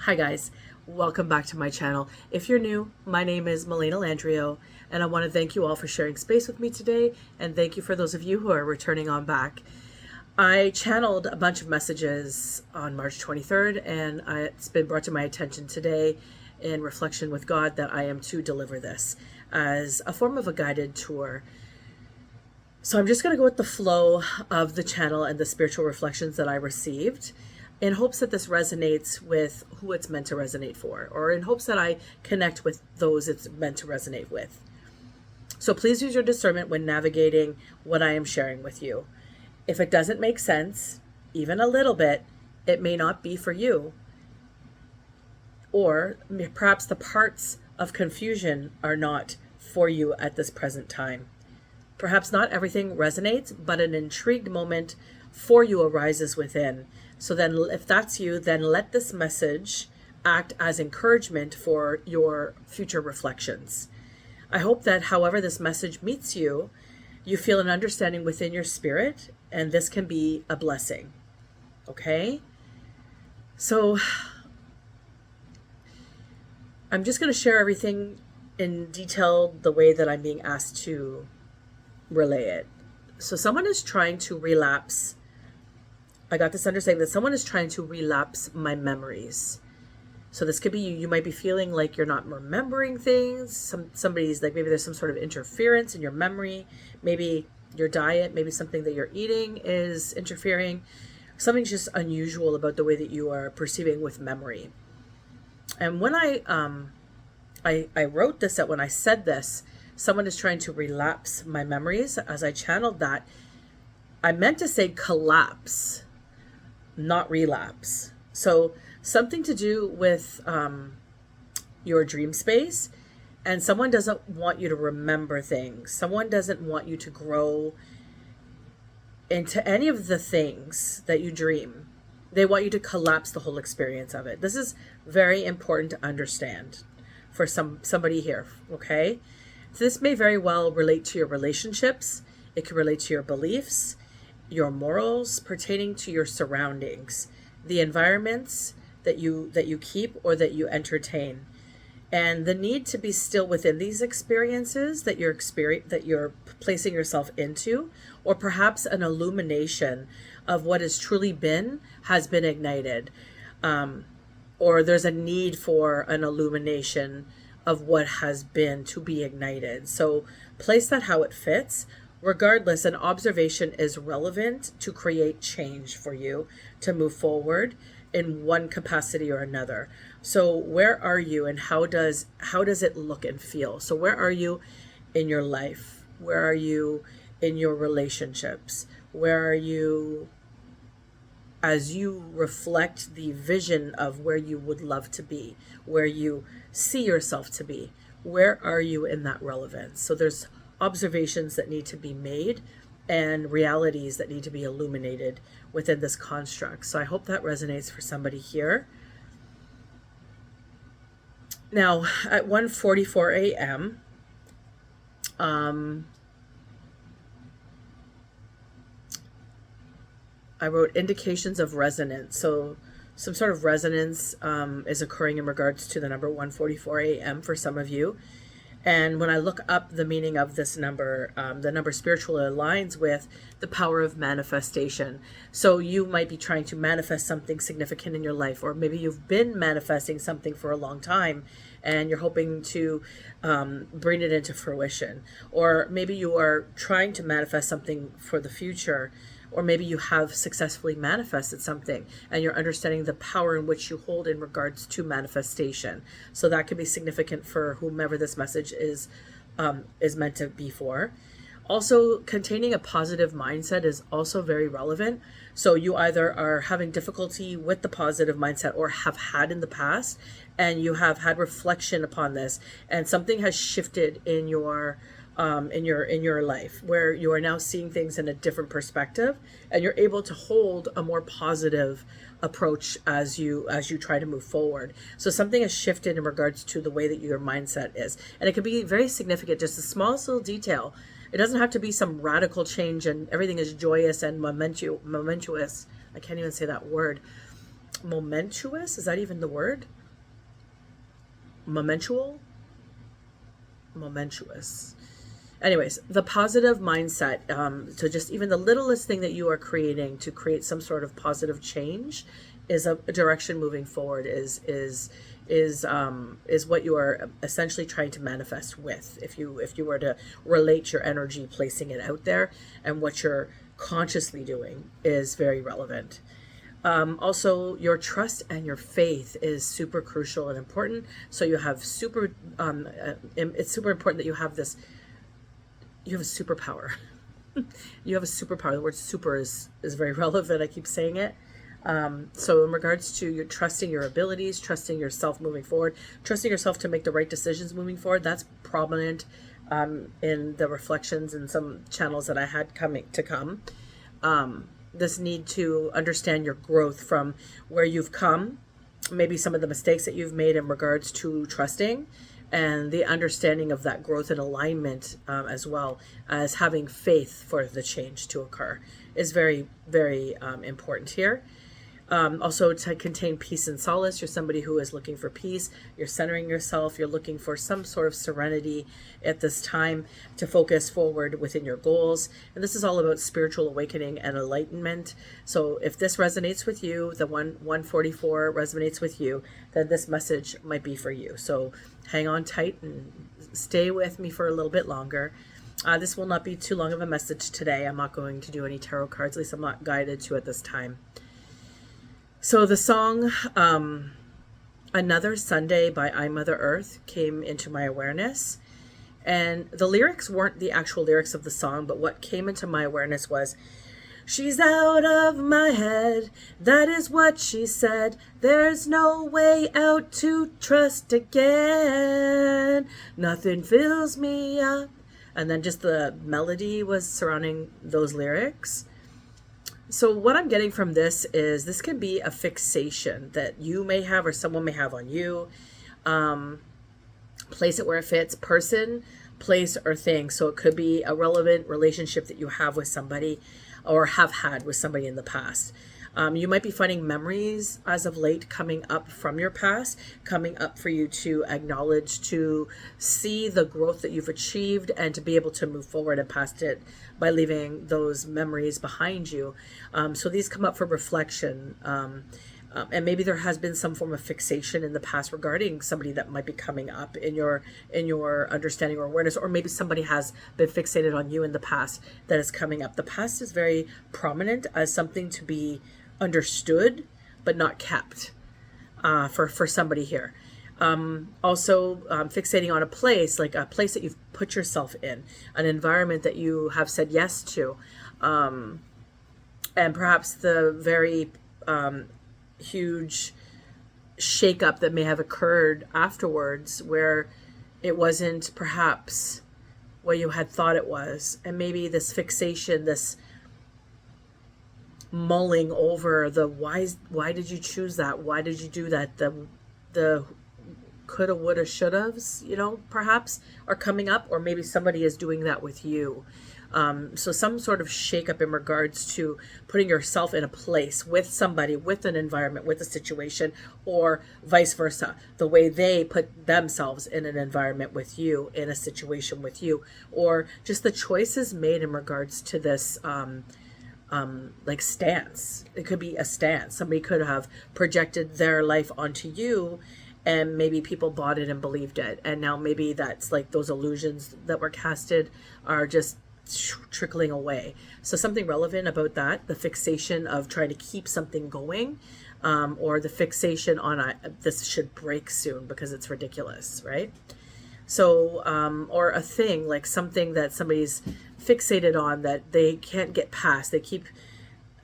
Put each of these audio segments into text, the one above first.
Hi guys, welcome back to my channel. If you're new, my name is Melaina Landriault, and I want to thank you all for sharing space with me today, and thank you for those of you who are returning on back. I channeled a bunch of messages on March 23rd, and it's been brought to my attention today in reflection with God that I am to deliver this as a form of a guided tour. So I'm just going to go with the flow of the channel and the spiritual reflections that I received, in hopes that this resonates with who it's meant to resonate for, or in hopes that I connect with those it's meant to resonate with. So please use your discernment when navigating what I am sharing with you. If it doesn't make sense, even a little bit, it may not be for you. Or perhaps the parts of confusion are not for you at this present time. Perhaps not everything resonates, but an intrigued moment for you arises within. So then if that's you, then let this message act as encouragement for your future reflections. I hope that however this message meets you, you feel an understanding within your spirit, and this can be a blessing. Okay? So I'm just going to share everything in detail the way that I'm being asked to relay it. So someone is trying to relapse. I got this understanding that someone is trying to relapse my memories. So this could be you might be feeling like you're not remembering things. Somebody's like, maybe there's some sort of interference in your memory. Maybe your diet, maybe something that you're eating is interfering. Something's just unusual about the way that you are perceiving with memory. And when I wrote this out, when I said this, someone is trying to relapse my memories. As I channeled that, I meant to say collapse, not relapse. So something to do with your dream space, and someone doesn't want you to remember things. Someone doesn't want you to grow into any of the things that you dream. They want you to collapse the whole experience of it. This is very important to understand for somebody here, okay? So this may very well relate to your relationships. It could relate to your beliefs, your morals pertaining to your surroundings, the environments that you keep or that you entertain, and the need to be still within these experiences that you're placing yourself into, or perhaps an illumination of what has truly been has been ignited, or there's a need for an illumination of what has been to be ignited. So place that how it fits. Regardless, an observation is relevant to create change for you to move forward in one capacity or another. So where are you, and how does it look and feel? So where are you in your life? Where are you in your relationships? Where are you as you reflect the vision of where you would love to be, where you see yourself to be? Where are you in that relevance? So there's observations that need to be made and realities that need to be illuminated within this construct. So I hope that resonates for somebody here. Now, at 1:44 a.m., I wrote indications of resonance. So some sort of resonance is occurring in regards to the number 1:44 a.m. for some of you. And when I look up the meaning of this number, the number spiritually aligns with the power of manifestation. So you might be trying to manifest something significant in your life, or maybe you've been manifesting something for a long time and you're hoping to bring it into fruition. Or maybe you are trying to manifest something for the future, or maybe you have successfully manifested something and you're understanding the power in which you hold in regards to manifestation. So that could be significant for whomever this message is meant to be for. Also, containing a positive mindset is also very relevant. So you either are having difficulty with the positive mindset or have had in the past, and you have had reflection upon this, and something has shifted in your life where you are now seeing things in a different perspective, and you're able to hold a more positive approach as you try to move forward. So something has shifted in regards to the way that your mindset is, and it can be very significant, just the smallest little detail. It doesn't have to be some radical change and everything is joyous and momentous. I can't even say that word. momentous. Is that even the word? Momentual? Momentous. Anyways, the positive mindset, so just even the littlest thing that you are creating to create some sort of positive change is a direction moving forward, is what you are essentially trying to manifest with. If you were to relate your energy, placing it out there, and what you're consciously doing is very relevant. Also, your trust and your faith is super crucial and important. So you have it's super important that you have this. You have a superpower. You have a superpower. The word super is very relevant. I keep saying it. So in regards to your trusting your abilities, trusting yourself moving forward, trusting yourself to make the right decisions moving forward, that's prominent in the reflections and some channels that I had coming to come. This need to understand your growth from where you've come, maybe some of the mistakes that you've made in regards to trusting, and the understanding of that growth and alignment, as well as having faith for the change to occur, is very, very important here. Also, to contain peace and solace. You're somebody who is looking for peace. You're centering yourself. You're looking for some sort of serenity at this time to focus forward within your goals. And this is all about spiritual awakening and enlightenment. So if this resonates with you, the 144 resonates with you, then this message might be for you. So hang on tight and stay with me for a little bit longer. This will not be too long of a message today. I'm not going to do any tarot cards. At least I'm not guided to at this time. So the song Another Sunday by I Mother Earth came into my awareness. And the lyrics weren't the actual lyrics of the song, but what came into my awareness was, "She's out of my head, that is what she said. There's no way out to trust again. Nothing fills me up." And then just the melody was surrounding those lyrics. So what I'm getting from this is this can be a fixation that you may have or someone may have on you. Place it where it fits, person, place, or thing. So it could be a relevant relationship that you have with somebody or have had with somebody in the past. You might be finding memories as of late coming up from your past, coming up for you to acknowledge, to see the growth that you've achieved, and to be able to move forward and past it by leaving those memories behind you. So these come up for reflection. And maybe there has been some form of fixation in the past regarding somebody that might be coming up in your understanding or awareness, or maybe somebody has been fixated on you in the past that is coming up. The past is very prominent as something to be understood but not kept for somebody here. Also, fixating on a place, like a place that you've put yourself in, an environment that you have said yes to, and perhaps the very huge shakeup that may have occurred afterwards, where it wasn't perhaps what you had thought it was, and maybe this fixation, this mulling over the why did you choose that, why did you do that, the coulda, woulda, shoulda's, perhaps are coming up, or maybe somebody is doing that with you. So some sort of shakeup in regards to putting yourself in a place with somebody, with an environment, with a situation, or vice versa, the way they put themselves in an environment with you, in a situation with you, or just the choices made in regards to this like stance. It could be a stance. Somebody could have projected their life onto you, and maybe people bought it and believed it. And now maybe that's like those illusions that were casted are just trickling away. So something relevant about that, the fixation of trying to keep something going, or the fixation on this should break soon because it's ridiculous, right? So, or a thing, like something that somebody's fixated on that they can't get past. They keep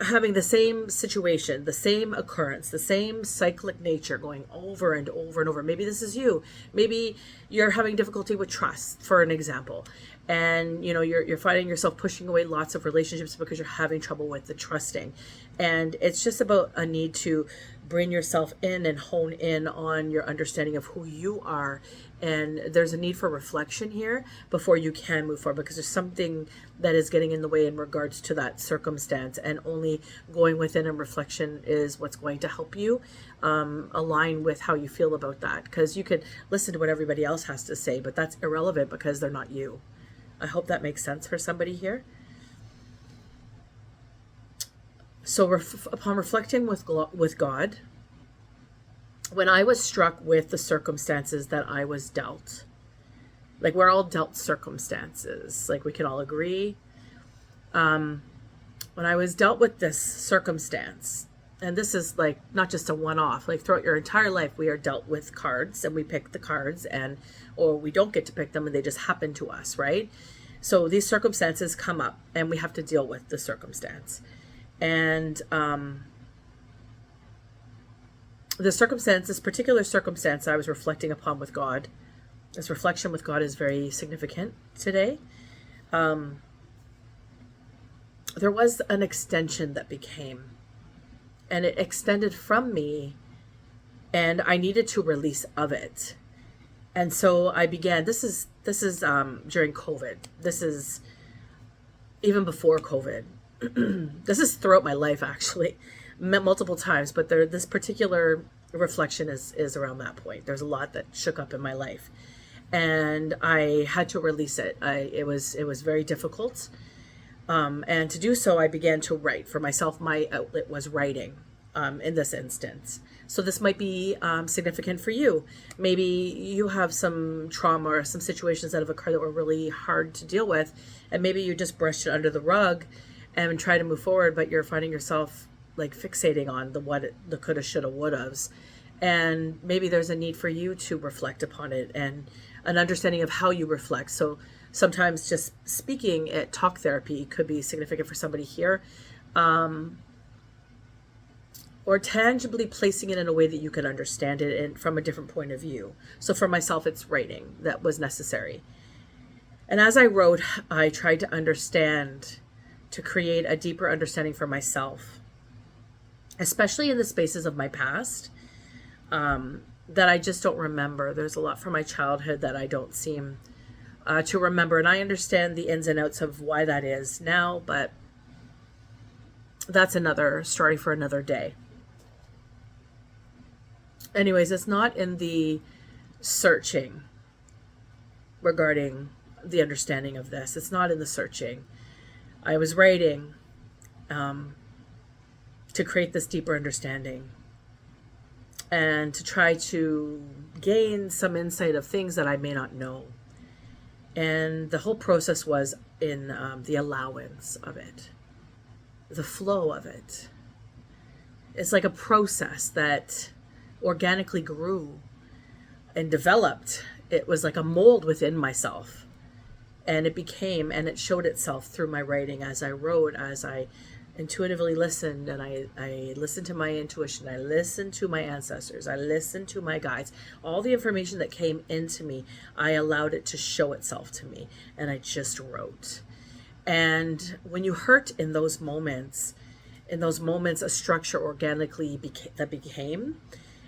having the same situation, the same occurrence, the same cyclic nature going over and over and over. Maybe this is you. Maybe you're having difficulty with trust, for an example. And you're finding yourself pushing away lots of relationships because you're having trouble with the trusting. And it's just about a need to bring yourself in and hone in on your understanding of who you are. And there's a need for reflection here before you can move forward, because there's something that is getting in the way in regards to that circumstance, and only going within and reflection is what's going to help you align with how you feel about that. Because you could listen to what everybody else has to say, but that's irrelevant because they're not you. I hope that makes sense for somebody here. So upon reflecting with God, when I was struck with the circumstances that I was dealt, like we're all dealt circumstances, like we can all agree. When I was dealt with this circumstance, and this is like not just a one-off, like throughout your entire life, we are dealt with cards, and we pick the cards, or we don't get to pick them and they just happen to us, right? So these circumstances come up and we have to deal with the circumstance. And this particular circumstance I was reflecting upon with God, this reflection with God is very significant today. There was an extension that became, and it extended from me, and I needed to release of it. And so I began, this is during COVID. This is even before COVID. This is throughout my life, actually, multiple times, but this particular reflection is around that point. There's a lot that shook up in my life, and I had to release it. It was very difficult, and to do so, I began to write for myself. My outlet was writing, in this instance. So this might be significant for you. Maybe you have some trauma or some situations that have occurred that were really hard to deal with, and maybe you just brushed it under the rug and try to move forward, but you're finding yourself like fixating on the coulda, shoulda, wouldas. And maybe there's a need for you to reflect upon it, and an understanding of how you reflect. So sometimes just speaking at talk therapy could be significant for somebody here, or tangibly placing it in a way that you can understand it and from a different point of view. So for myself, it's writing that was necessary. And as I wrote, I tried to understand, to create a deeper understanding for myself, especially in the spaces of my past that I just don't remember. There's a lot from my childhood that I don't seem to remember, and I understand the ins and outs of why that is now, but that's another story for another day. Anyways, it's not in the searching regarding the understanding of this. It's not in the searching. I was writing to create this deeper understanding and to try to gain some insight of things that I may not know. And the whole process was in the allowance of it, the flow of it. It's like a process that organically grew and developed. It was like a mold within myself. And it became, and it showed itself through my writing as I wrote, as I intuitively listened, and I listened to my intuition, I listened to my ancestors, I listened to my guides. All the information that came into me, I allowed it to show itself to me, and I just wrote. And when you hurt in those moments, a structure organically became,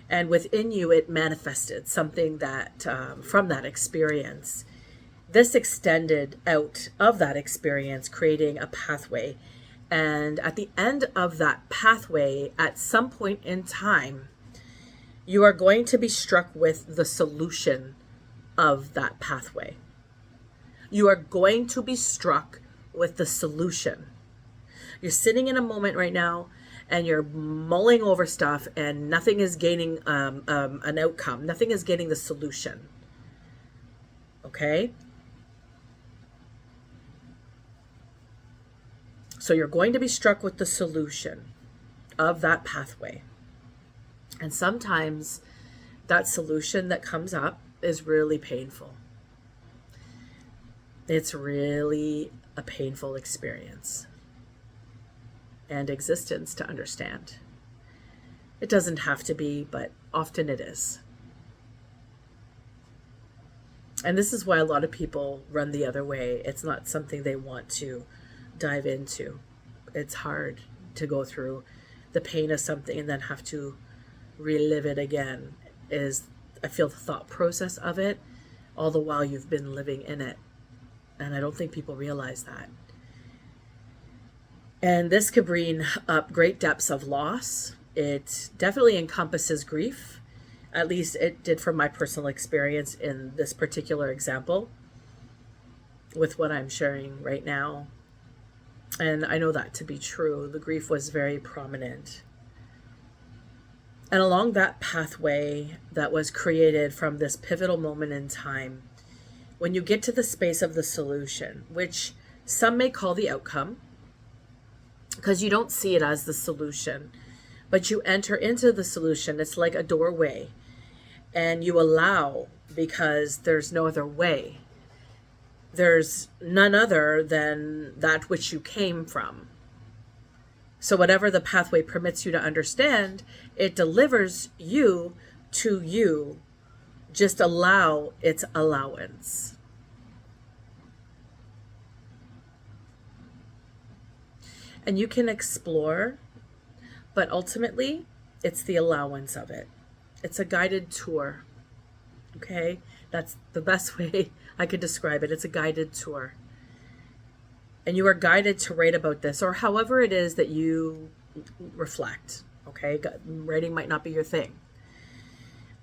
and within you it manifested something that from that experience. This extended out of that experience, creating a pathway. And at the end of that pathway, at some point in time, you are going to be struck with the solution of that pathway. You are going to be struck with the solution. You're sitting in a moment right now and you're mulling over stuff, and nothing is gaining an outcome. Nothing is getting the solution. Okay? So you're going to be struck with the solution of that pathway. And sometimes that solution that comes up is really painful. It's really a painful experience and existence to understand. It doesn't have to be, but often it is. And this is why a lot of people run the other way. It's not something they want to dive into. It's hard to go through the pain of something and then have to relive it again is, I feel the thought process of it, all the while you've been living in it. And I don't think people realize that. And this could bring up great depths of loss. It definitely encompasses grief. At least it did from my personal experience in this particular example with what I'm sharing right now. And I know that to be true. The grief was very prominent. And along that pathway that was created from this pivotal moment in time, when you get to the space of the solution, which some may call the outcome, because you don't see it as the solution, but you enter into the solution. It's like a doorway, and you allow, because there's no other way. There's none other than that which you came from. So whatever the pathway permits you to understand, it delivers you to you. Just allow its allowance. And you can explore, but ultimately it's the allowance of it. It's a guided tour. Okay? That's the best way I could describe it. It's a guided tour. And you are guided to write about this, or however it is that you reflect. Okay? Writing might not be your thing.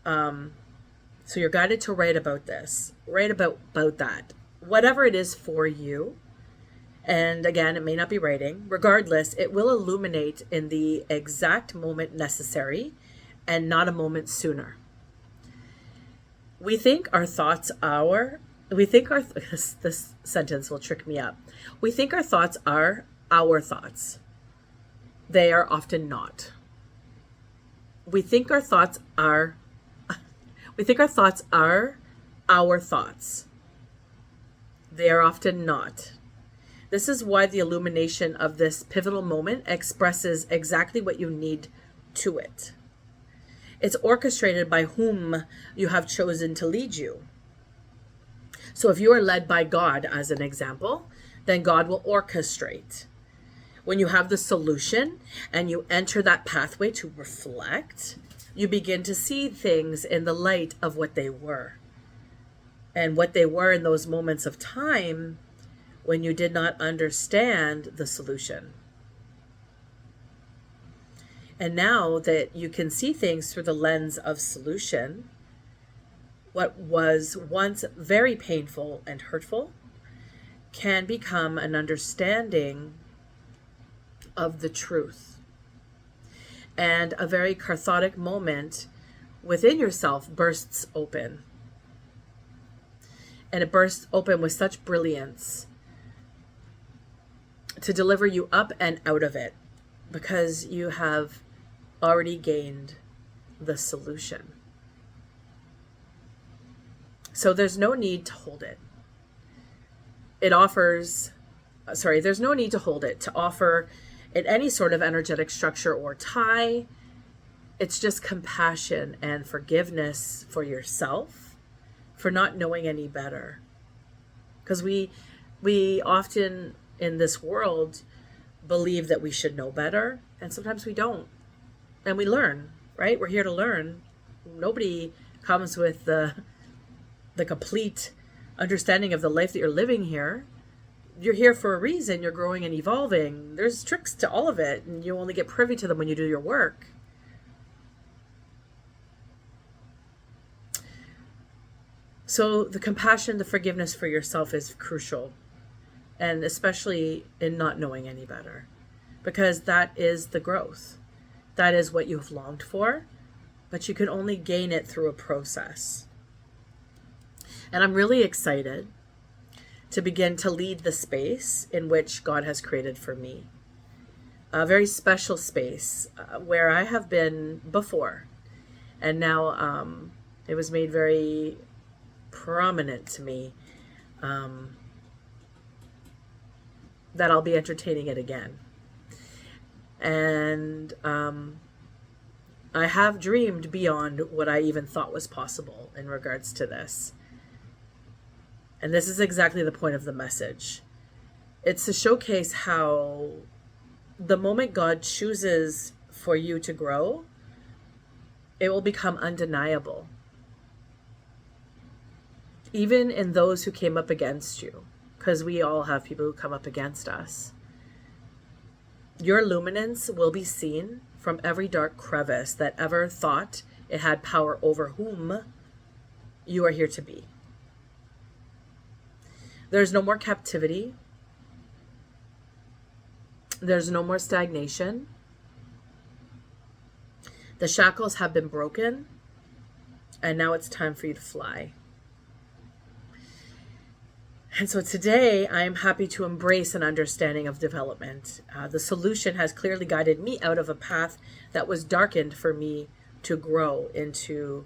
So you're guided to write about this. Write about that. Whatever it is for you. And again, it may not be writing. Regardless, it will illuminate in the exact moment necessary and not a moment sooner. We think our thoughts are, this sentence will trick me up. We think our thoughts are our thoughts. They are often not. We think our thoughts are our thoughts. They are often not. This is why the illumination of this pivotal moment expresses exactly what you need to it. It's orchestrated by whom you have chosen to lead you. So if you are led by God, as an example, then God will orchestrate. When you have the solution and you enter that pathway to reflect, you begin to see things in the light of what they were. And what they were in those moments of time when you did not understand the solution. And now that you can see things through the lens of solution, what was once very painful and hurtful can become an understanding of the truth. And a very cathartic moment within yourself bursts open. And it bursts open with such brilliance to deliver you up and out of it, because you have already gained the solution. So there's no need to hold it. There's no need to hold it, to offer it any sort of energetic structure or tie. It's just compassion and forgiveness for yourself for not knowing any better. Because we often in this world believe that we should know better, and sometimes we don't. And we learn, right? We're here to learn. Nobody comes with the complete understanding of the life that you're living here. You're here for a reason. You're growing and evolving. There's tricks to all of it, and you only get privy to them when you do your work. So the compassion, the forgiveness for yourself is crucial, and especially in not knowing any better, because that is the growth. That is what you've longed for, but you can only gain it through a process. And I'm really excited to begin to lead the space in which God has created for me. A very special space where I have been before. And now it was made very prominent to me that I'll be entertaining it again. And I have dreamed beyond what I even thought was possible in regards to this. And this is exactly the point of the message. It's to showcase how the moment God chooses for you to grow, it will become undeniable, even in those who came up against you, because we all have people who come up against us. Your luminance will be seen from every dark crevice that ever thought it had power over whom you are here to be. There's no more captivity. There's no more stagnation. The shackles have been broken, and now it's time for you to fly. And so today, I am happy to embrace an understanding of development. The solution has clearly guided me out of a path that was darkened for me to grow into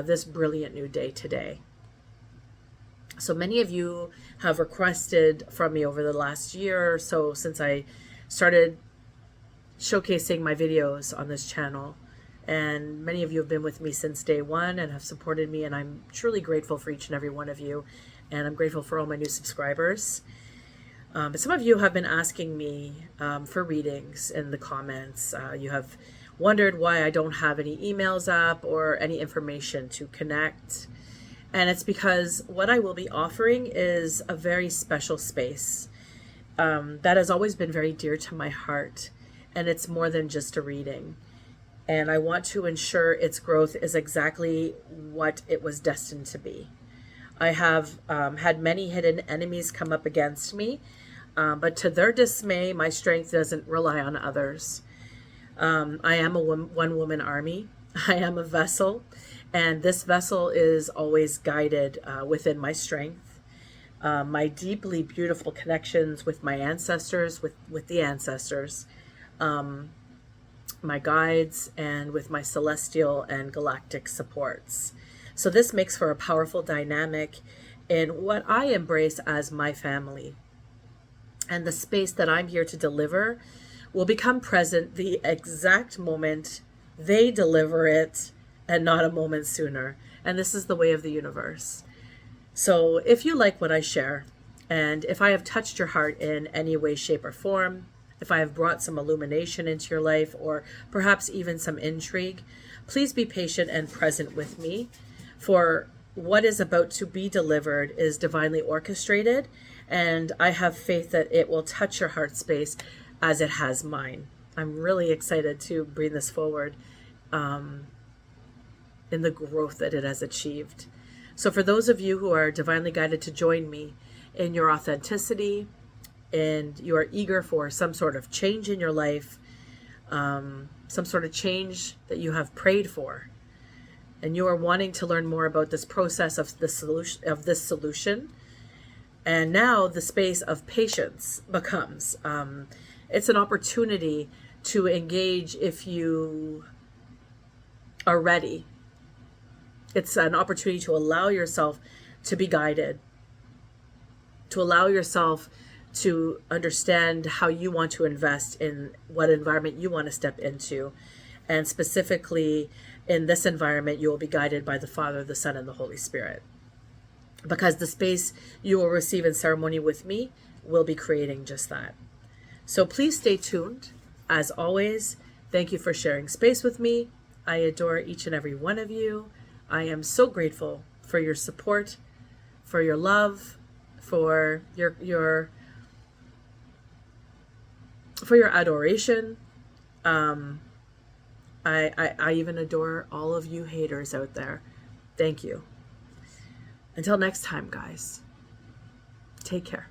this brilliant new day today. So many of you have requested from me over the last year or so since I started showcasing my videos on this channel. And many of you have been with me since day one and have supported me, and I'm truly grateful for each and every one of you. And I'm grateful for all my new subscribers. But some of you have been asking me for readings in the comments. You have wondered why I don't have any emails up or any information to connect. And it's because what I will be offering is a very special space that has always been very dear to my heart. And it's more than just a reading. And I want to ensure its growth is exactly what it was destined to be. I have had many hidden enemies come up against me, but to their dismay, my strength doesn't rely on others. I am a one-woman army. I am a vessel, and this vessel is always guided within my strength. My deeply beautiful connections with my ancestors, with the ancestors, my guides, and with my celestial and galactic supports. So this makes for a powerful dynamic in what I embrace as my family. And the space that I'm here to deliver will become present the exact moment they deliver it, and not a moment sooner. And this is the way of the universe. So if you like what I share, and if I have touched your heart in any way, shape, or form, if I have brought some illumination into your life, or perhaps even some intrigue, please be patient and present with me. For what is about to be delivered is divinely orchestrated, and I have faith that it will touch your heart space as it has mine. I'm really excited to bring this forward in the growth that it has achieved. So for those of you who are divinely guided to join me in your authenticity, and you are eager for some sort of change in your life, some sort of change that you have prayed for, and you are wanting to learn more about this process of this solution, and now the space of patience becomes, it's an opportunity to engage if you are ready. It's an opportunity to allow yourself to be guided, to allow yourself to understand how you want to invest in what environment you want to step into. And specifically in this environment, you will be guided by the Father, the Son, and the Holy Spirit. Because the space you will receive in ceremony with me will be creating just that. So please stay tuned. As always, thank you for sharing space with me. I adore each and every one of you. I am so grateful for your support, for your love, for your adoration. I even adore all of you haters out there. Thank you. Until next time, guys. Take care.